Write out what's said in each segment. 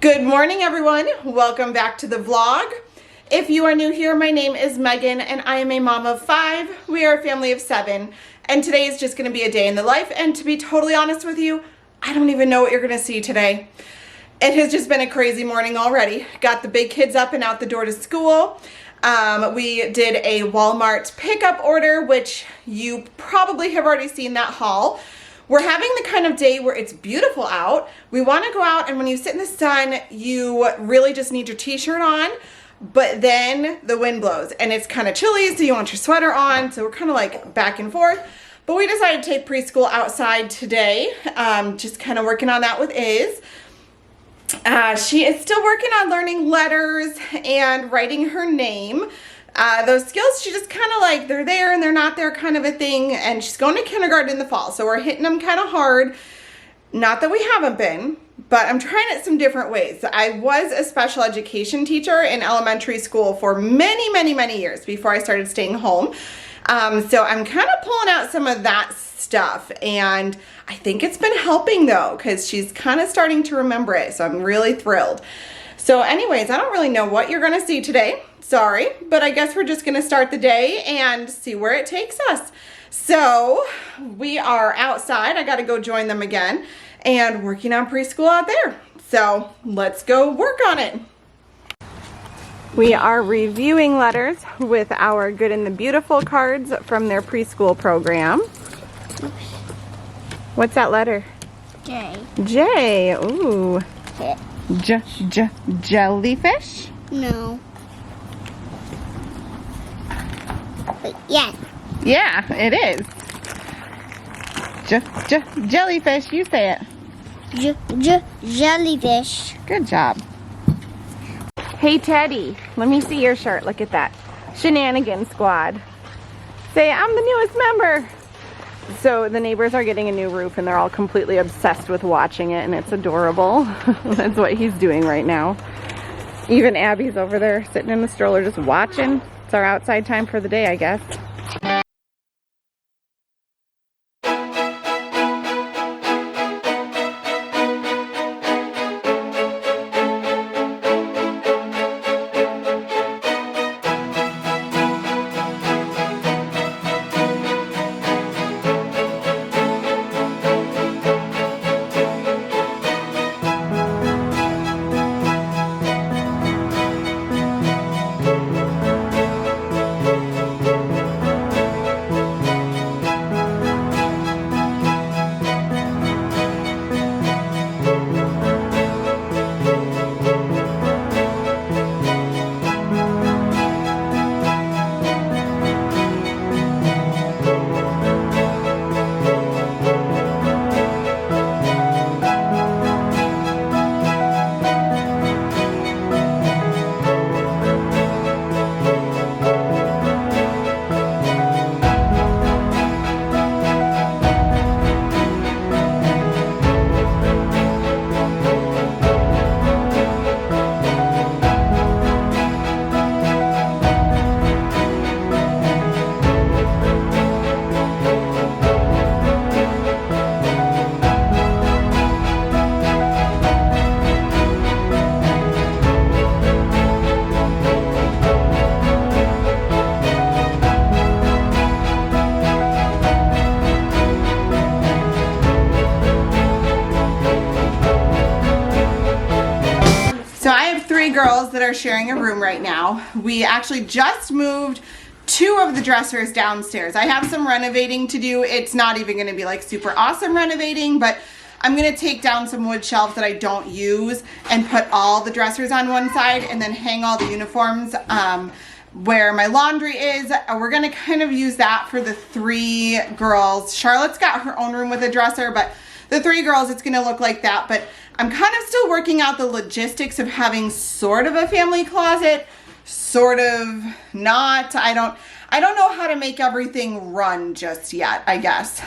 Good morning, everyone. Welcome back to the vlog. If you are new here, my name is Megan and I am a mom of 5. We are a family of 7 and today is just going to be a day in the life, and to be totally honest with you, I don't even know what you're going to see today. It has just been a crazy morning already. Got the big kids up and out the door to school. We did a Walmart pickup order, which you probably have already seen that haul. We're having the kind of day where it's beautiful out. We want to go out, and when you sit in the sun, you really just need your t-shirt on, but then the wind blows and it's kind of chilly, so you want your sweater on. So we're kind of like back and forth, but we decided to take preschool outside today. Just kind of working on that with Iz. She is still working on learning letters and writing her name. Those skills, she just kind of like, they're there and they're not there kind of a thing, and she's going to kindergarten in the fall, so we're hitting them kind of hard. Not that we haven't been, but I'm trying it some different ways. I was a special education teacher in elementary school for many years before I started staying home. So I'm kind of pulling out some of that stuff, and I think it's been helping though, because she's kind of starting to remember it, so I'm really thrilled. So anyways, I don't really know what you're going to see today. Sorry, but I guess we're just going to start the day and see where it takes us. So we are outside. I got to go join them again and working on preschool out there. So let's go work on it. We are reviewing letters with our Good and the Beautiful cards from their preschool program. What's that letter? J. J. Ooh. Jellyfish? No. Wait, yes. Yeah, it is. Jellyfish, you say it. Jellyfish. Good job. Hey Teddy, let me see your shirt. Look at that. Shenanigan Squad. Say, I'm the newest member. So the neighbors are getting a new roof and they're all completely obsessed with watching it, and it's adorable. That's what he's doing right now. Even Abby's over there sitting in the stroller just watching. It's our outside time for the day, I guess. Girls that are sharing a room right now. We actually just moved 2 of the dressers downstairs. I have some renovating to do. It's not even going to be like super awesome renovating, but I'm going to take down some wood shelves that I don't use and put all the dressers on one side and then hang all the uniforms where my laundry is. We're going to kind of use that for the 3 girls. Charlotte's got her own room with a dresser, but the 3 girls, it's going to look like that. But I'm kind of still working out the logistics of having sort of a family closet, sort of not. I don't know how to make everything run just yet, I guess.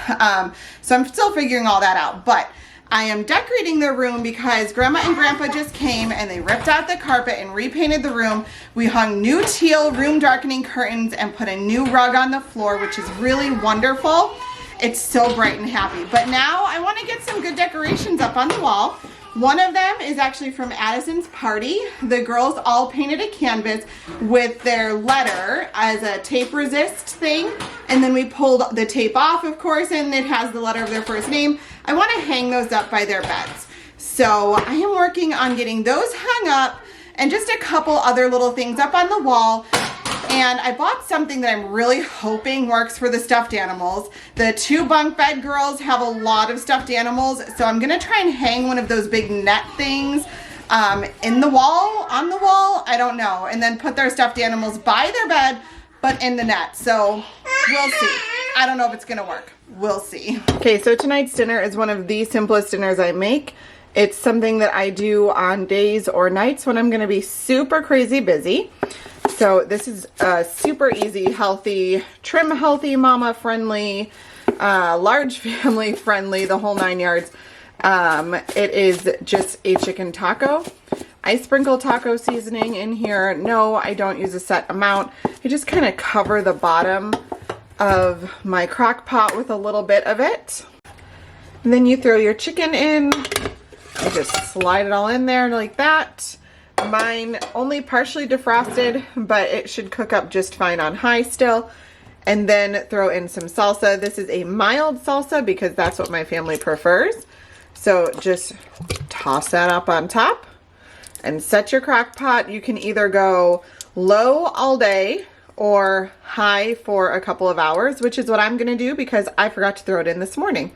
So I'm still figuring all that out. But I am decorating their room because Grandma and Grandpa just came and they ripped out the carpet and repainted the room. We hung new teal room darkening curtains and put a new rug on the floor, which is really wonderful. It's so bright and happy. But now I want to get some good decorations up on the wall One of them is actually from Addison's party. The girls all painted a canvas with their letter as a tape resist thing. And then we pulled the tape off, of course, and it has the letter of their first name. I want to hang those up by their beds. So I am working on getting those hung up and just a couple other little things up on the wall. And I bought something that I'm really hoping works for the stuffed animals. The 2 bunk bed girls have a lot of stuffed animals, so I'm gonna try and hang one of those big net things in the wall, on the wall, I don't know, and then put their stuffed animals by their bed, but in the net. So we'll see. I don't know if it's gonna work. We'll see. Okay, so tonight's dinner is one of the simplest dinners I make. It's something that I do on days or nights when I'm gonna be super crazy busy. So this is super easy, healthy, trim healthy, mama friendly, large family friendly, the whole 9 yards. It is just a chicken taco. I sprinkle taco seasoning in here. No, I don't use a set amount. I just kind of cover the bottom of my crock pot with a little bit of it. And then you throw your chicken in. I just slide it all in there like that. Mine only partially defrosted, but it should cook up just fine on high still. And then throw in some salsa. This is a mild salsa because that's what my family prefers. So just toss that up on top and set your crock pot. You can either go low all day or high for a couple of hours, which is what I'm gonna do because I forgot to throw it in this morning.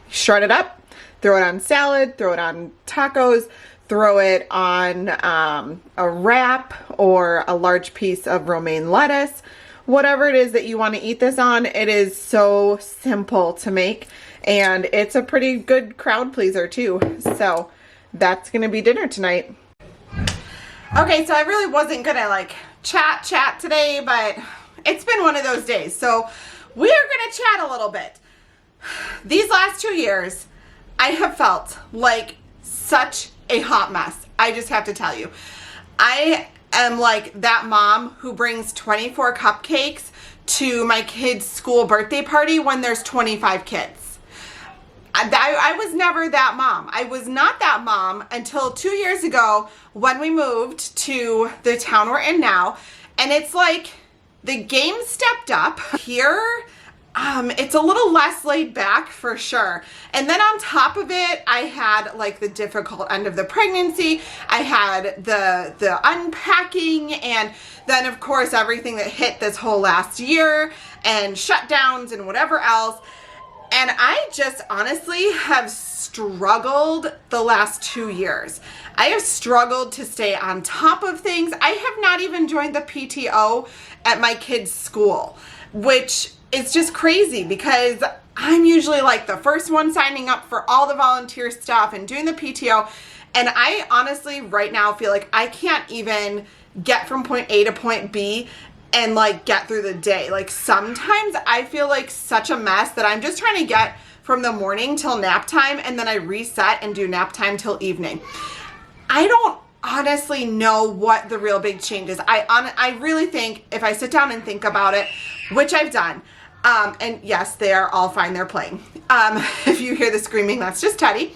Shred it up, throw it on salad, throw it on tacos, throw it on a wrap or a large piece of romaine lettuce. Whatever it is that you want to eat this on, it is so simple to make. And it's a pretty good crowd pleaser too. So that's going to be dinner tonight. Okay, so I really wasn't going to like chat today, but it's been one of those days. So we're going to chat a little bit. These last 2 years, I have felt like such a hot mess. I just have to tell you. I am like that mom who brings 24 cupcakes to my kid's school birthday party when there's 25 kids. I was never that mom. I was not that mom until 2 years ago when we moved to the town we're in now. And it's like the game stepped up. Here, it's a little less laid back for sure. And then on top of it, I had like the difficult end of the pregnancy. I had the unpacking, and then of course everything that hit this whole last year and shutdowns and whatever else. And I just honestly have struggled the last 2 years. I have struggled to stay on top of things. I have not even joined the PTO at my kids' school, which is just crazy because I'm usually like the first one signing up for all the volunteer stuff and doing the PTO. And I honestly right now feel like I can't even get from point A to point B and like get through the day. Like sometimes I feel like such a mess that I'm just trying to get from the morning till nap time, and then I reset and do nap time till evening. I don't honestly know what the real big change is. I really think if I sit down and think about it, which I've done, and yes, they are all fine, they're playing. If you hear the screaming, that's just Teddy.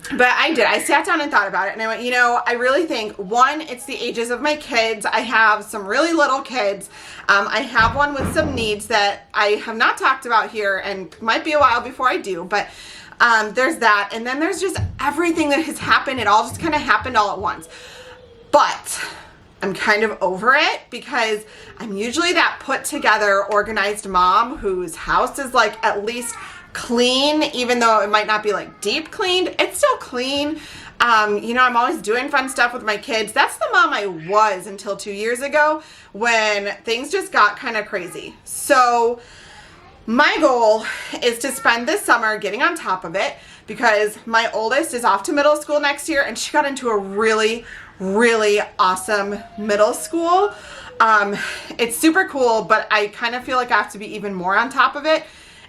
But I sat down and thought about it, and I went, you know, I really think, one, it's the ages of my kids. I have some really little kids. I have one with some needs that I have not talked about here, and might be a while before I do, but there's that. And then there's just everything that has happened. It all just kind of happened all at once. But I'm kind of over it because I'm usually that put together, organized mom whose house is like at least clean, even though it might not be like deep cleaned, it's still clean. You know, I'm always doing fun stuff with my kids. That's the mom I was until 2 years ago when things just got kind of crazy. So my goal is to spend this summer getting on top of it because my oldest is off to middle school next year, and she got into a really awesome middle school. It's super cool, but I kind of feel like I have to be even more on top of it.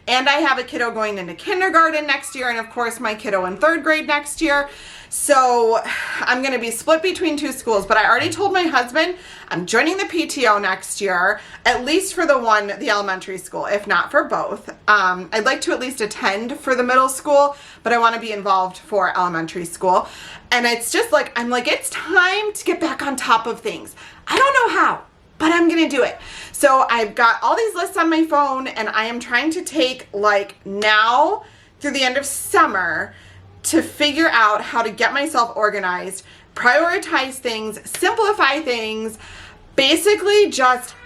And I have a kiddo going into kindergarten next year, and of course my kiddo in 3rd grade next year. So I'm going to be split between 2 schools, but I already told my husband I'm joining the PTO next year, at least for the elementary school, if not for both. I'd like to at least attend for the middle school, but I want to be involved for elementary school. And it's just like, I'm like, it's time to get back on top of things. I don't know how, but I'm going to do it. So I've got all these lists on my phone, and I am trying to take like now through the end of summer to figure out how to get myself organized, prioritize things, simplify things, basically just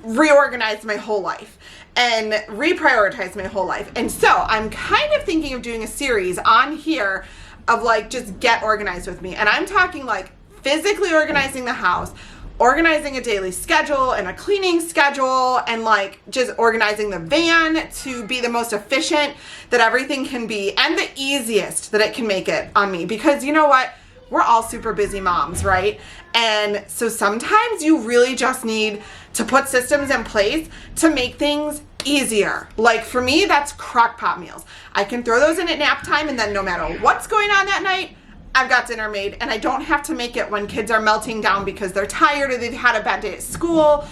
reorganize my whole life and reprioritize my whole life. And so I'm kind of thinking of doing a series on here of like, just get organized with me. And I'm talking like physically organizing the house, organizing a daily schedule and a cleaning schedule, and like just organizing the van to be the most efficient that everything can be and the easiest that it can make it on me. Because you know what? We're all super busy moms, right? And so sometimes you really just need to put systems in place to make things easier. Like for me, that's crock pot meals. I can throw those in at nap time, and then no matter what's going on that night, I've got dinner made, and I don't have to make it when kids are melting down because they're tired or they've had a bad day at school.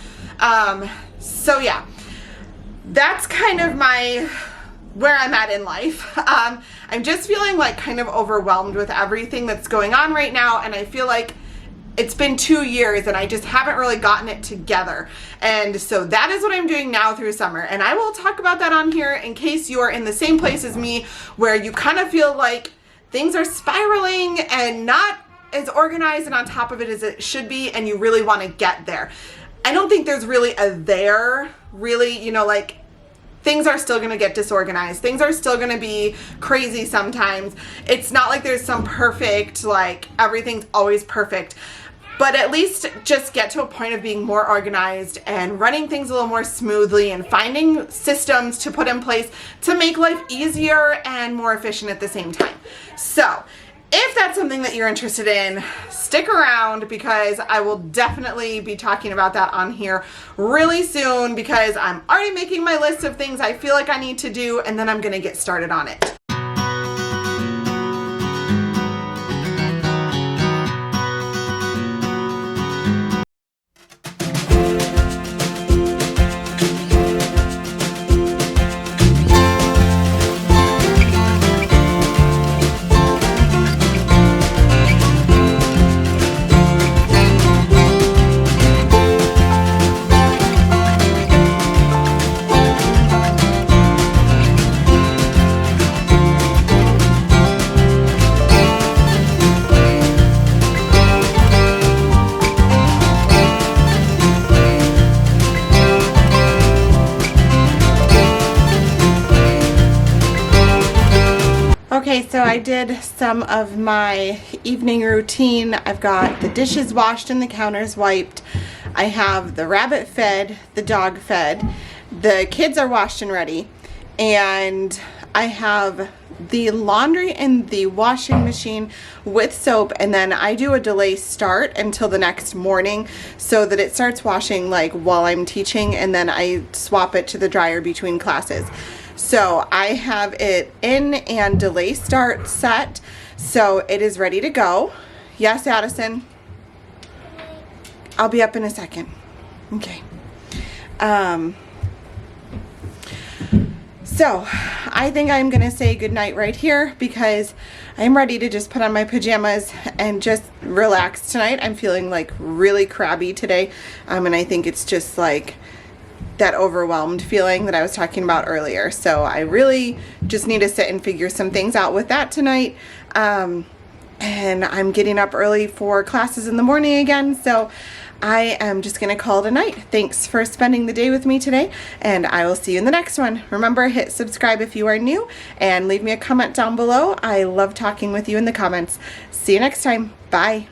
So yeah, that's kind of where I'm at in life. I'm just feeling like kind of overwhelmed with everything that's going on right now, and I feel like it's been 2 years and I just haven't really gotten it together. And so that is what I'm doing now through summer, and I will talk about that on here in case you are in the same place as me where you kind of feel like things are spiraling and not as organized and on top of it as it should be, and you really want to get there. I don't think there's really a there, really, you know, like things are still going to get disorganized. Things are still going to be crazy sometimes. It's not like there's some perfect, like everything's always perfect. But at least just get to a point of being more organized and running things a little more smoothly and finding systems to put in place to make life easier and more efficient at the same time. So if that's something that you're interested in, stick around because I will definitely be talking about that on here really soon, because I'm already making my list of things I feel like I need to do, and then I'm going to get started on it. Okay, so I did some of my evening routine. I've got the dishes washed and the counters wiped. I have the rabbit fed, the dog fed. The kids are washed and ready. And I have the laundry in the washing machine with soap, and then I do a delay start until the next morning so that it starts washing like while I'm teaching, and then I swap it to the dryer between classes. So I have it in and delay start set, so it is ready to go. Yes, Addison? I'll be up in a second. Okay. So I think I'm gonna say goodnight right here because I'm ready to just put on my pajamas and just relax tonight. I'm feeling like really crabby today, and I think it's just like that overwhelmed feeling that I was talking about earlier. So I really just need to sit and figure some things out with that tonight. And I'm getting up early for classes in the morning again. So I am just going to call it a night. Thanks for spending the day with me today, and I will see you in the next one. Remember, hit subscribe if you are new, and leave me a comment down below. I love talking with you in the comments. See you next time. Bye.